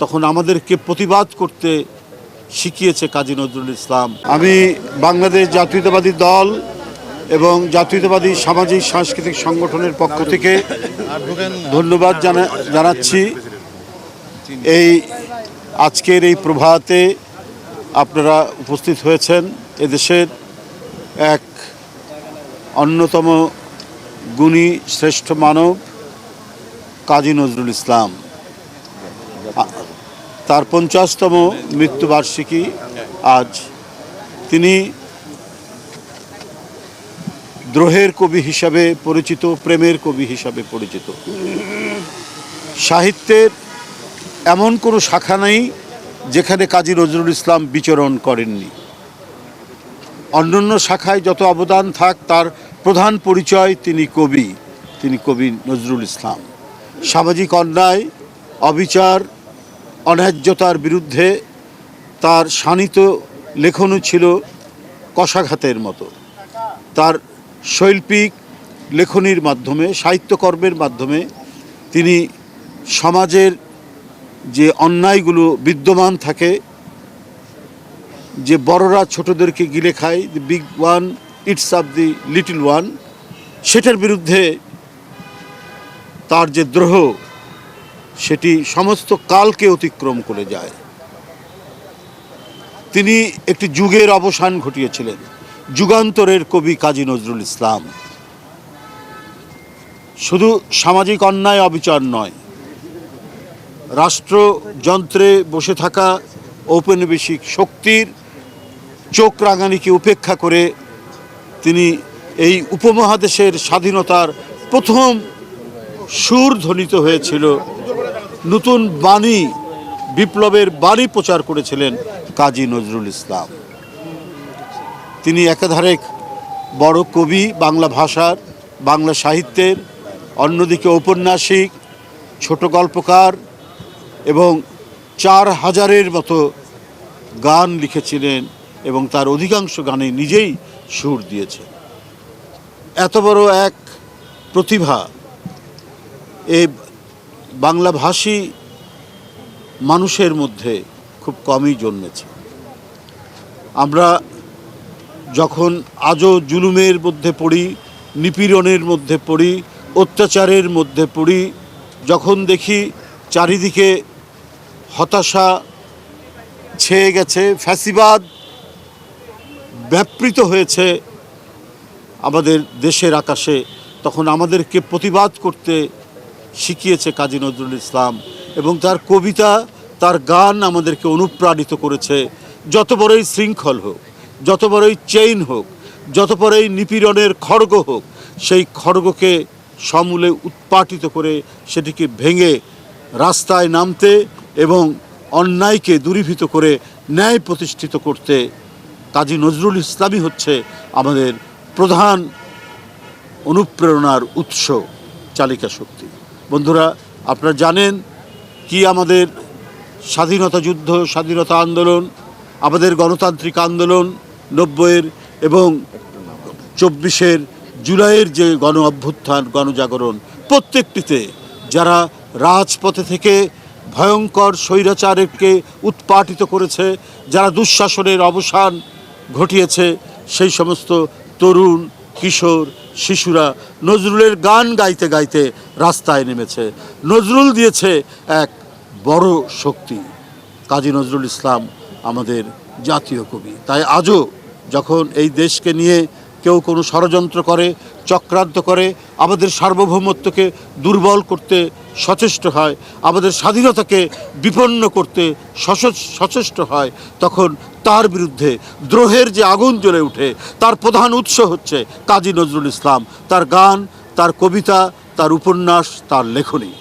তখন আমাদেরকে প্রতিবাদ করতে শিখিয়েছে কাজী নজরুল ইসলাম। আমি বাংলাদেশ জাতীয়তাবাদী দল এবং জাতীয়তাবাদী সামাজিক সাংস্কৃতিক সংগঠনের পক্ষ থেকে ধন্যবাদ জানাচ্ছি। এই আজকের এই প্রভাতে আপনারা উপস্থিত হয়েছেন এদেশের এক অন্যতম গুণী শ্রেষ্ঠ মানব কাজী নজরুল ইসলাম। তার 50তম মৃত্যুবার্ষিকী আজ। তিনি দ্রোহের কবি হিসাবে পরিচিত, প্রেমের কবি হিসাবে পরিচিত। সাহিত্যের এমন কোনো শাখা নেই যেখানে কাজী নজরুল ইসলাম বিচরণ করেননি। অন্যান্য শাখায় যত অবদান থাক, তার প্রধান পরিচয় তিনি কবি নজরুল ইসলাম। সামাজিক অন্যায়, অবিচার, অন্যায্যতার বিরুদ্ধে তার শাণিত লেখনও ছিল কশাঘাতের মতো। তার শৈল্পিক লেখনীর মাধ্যমে, সাহিত্যকর্মের মাধ্যমে তিনি সমাজের যে অন্যায়গুলো বিদ্যমান থাকে, যে বড়রা ছোটদেরকে গিলে খায়, the big one it's of the little one, সেটার বিরুদ্ধে তার যে দ্রোহ, সেটি সমস্ত কালকে অতিক্রম করে যায়। তিনি একটি যুগের অবসান ঘটিয়েছিলেন, যুগান্তরের কবি কাজী নজরুল ইসলাম। শুধু সামাজিক অন্যায় অবিচার নয়, রাষ্ট্রযন্ত্রে বসে থাকা ঔপনিবেশিক শক্তির চোখ রাঙানিকে উপেক্ষা করে তিনি এই উপমহাদেশের স্বাধীনতার প্রথম সুর ধ্বনিত হয়েছিল, নতুন বাণী, বিপ্লবের বাণী প্রচার করেছিলেন কাজী নজরুল ইসলাম। তিনি একাধারে বড় কবি বাংলা ভাষার, বাংলা সাহিত্যের, অন্যদিকে ঔপন্যাসিক, ছোট গল্পকার এবং 4000-এর মতো গান লিখেছিলেন এবং তার অধিকাংশ গানে নিজেই সুর দিয়েছে। এত বড় এক প্রতিভা এই বাংলাভাষী মানুষের মধ্যে খুব কমই জন্মেছে। আমরা যখন আজও জুলুমের মধ্যে পড়ি, নিপীড়নের মধ্যে পড়ি, অত্যাচারের মধ্যে পড়ি, যখন দেখি চারিদিকে হতাশা ছেয়ে গেছে, ফ্যাসিবাদ ব্যাপৃত হয়েছে আমাদের দেশের আকাশে, তখন আমাদেরকে প্রতিবাদ করতে শিখিয়েছে কাজী নজরুল ইসলাম। এবং তার কবিতা, তার গান আমাদেরকে অনুপ্রাণিত করেছে। যত বড়ই শৃঙ্খল হোক, যত বড়ই চেইন হোক, যত বড়ই নিপীড়নের খড়গ হোক, সেই খড়গকে সমূলে উৎপাটিত করে সেটিকে ভেঙে রাস্তায় নামতে এবং অন্যায়কে দূরীভূত করে ন্যায় প্রতিষ্ঠিত করতে কাজী নজরুল ইসলামই হচ্ছে আমাদের প্রধান অনুপ্রেরণার উৎস, চালিকা শক্তি। বন্ধুরা, আপনারা জানেন কি আমাদের স্বাধীনতা যুদ্ধ, স্বাধীনতা আন্দোলন, আমাদের গণতান্ত্রিক আন্দোলন 90-এর এবং 24-এর জুলাইয়ের যে গণ অভ্যুত্থান, গণজাগরণ, প্রত্যেকটিতে যারা রাজপথে থেকে ভয়ঙ্কর স্বৈরাচারকে উৎপাটিত করেছে, যারা দুঃশাসনের অবসান ঘটিয়েছে, সেই সমস্ত তরুণ, কিশোর, শিশুরা নজরুলের গান গাইতে গাইতে রাস্তায় নেমেছে। নজরুল দিয়েছে এক বড় শক্তি। কাজী নজরুল ইসলাম আমাদের জাতীয় কবি। তাই আজও যখন এই দেশকে নিয়ে কেউ কোনো ষড়যন্ত্র করে, চক্রান্ত করে, আমাদের সার্বভৌমত্বকে দুর্বল করতে সচেষ্ট হয়, আমাদের স্বাধীনতাকে বিপন্ন করতে সচেষ্ট হয়, তখন তার বিরুদ্ধে দ্রোহের যে আগুন জ্বলে ওঠে, তার প্রধান উৎস হচ্ছে কাজী নজরুল ইসলাম, তার গান, তার কবিতা, তার উপন্যাস, তার লেখনী।